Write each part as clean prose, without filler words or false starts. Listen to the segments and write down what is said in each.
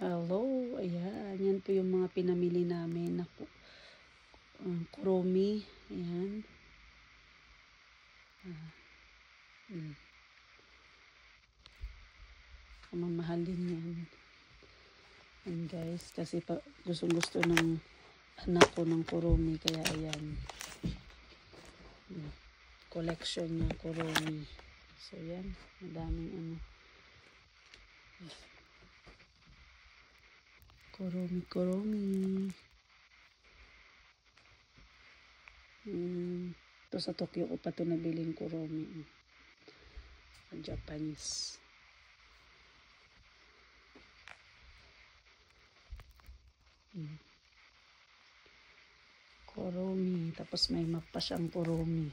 Hello, ayan. Yan po yung mga pinamili namin na kuromi. Ayan. Mamahalin yan. Ayan guys, kasi gusto ng anak ko ng kuromi. Kaya ayan. Collection niya kuromi. So yan, madaming ano. Kuromi. Ito sa Tokyo ko pa ito nabiling kuromi. Japanese. Kuromi. Tapos may map pa siyang kuromi.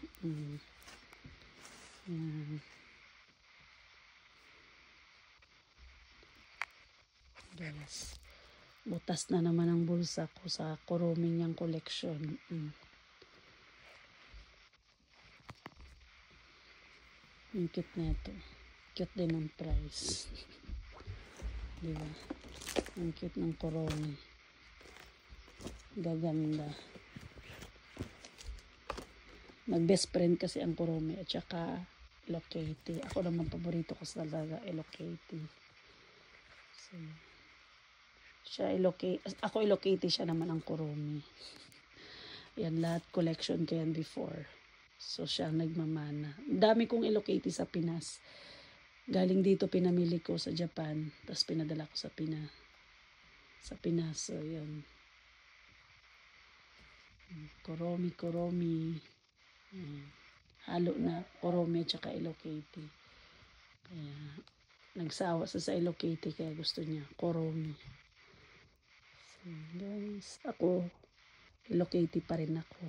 Yan. Guys. Butas na naman ang bulsa ko sa kuromi niyang collection. Yung cute na ito. Cute din ang price. Diba? Ang cute ng kuromi. Gaganda. Mag-best friend kasi ang kuromi at saka Hello Kitty. Ako naman paborito ko talaga Hello Kitty. So, siya ako Hello Kitty, siya naman ang kuromi. Yan, lahat collection ko yan before. So, siya ang nagmamana. Dami kong Hello Kitty sa Pinas. Galing dito pinamili ko sa Japan. Tapos pinadala ko sa Pinas. So, yun. Kuromi. Halo na kuromi at saka Hello Kitty. Kaya, nagsawa sa Hello Kitty kaya gusto niya kuromi. So, guys, ako Hello Kitty pa rin ako.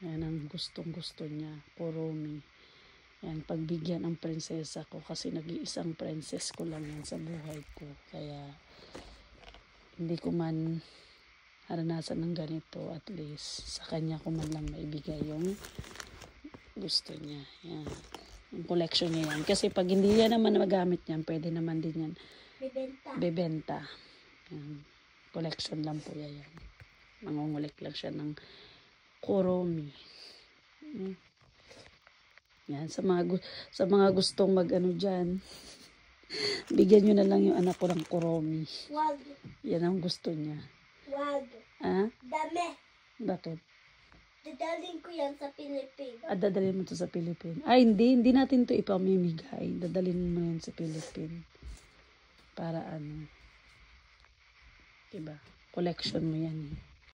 Yan ang gustong-gusto niya, kuromi. Yan, pagbigyan ang prinsesa ko kasi nag-iisang princess ko lang yan sa buhay ko. Kaya hindi ko man naranasan ng ganito, at least sa kanya ko man lang maibigay yung gusto niya. Yan. Yung collection niya yan. Kasi pag hindi niya naman magamit yan, pwede naman din yan bebenta. Yan. Collection lang po yan. Mangungulik lang siya ng kuromi. Yan. Sa mga gustong mag-ano dyan, bigyan nyo na lang yung anak ko ng kuromi. Wag. Yan ang gusto niya. Wag. Ha? Dami. Bakit? Dadalhin ko yan sa Pilipinas. Dadalhin mo to sa Philippines. Ay, hindi natin to ipamimigay. Dadalhin mo yan sa Philippines. Para ano. Diba? Collection mo yan eh.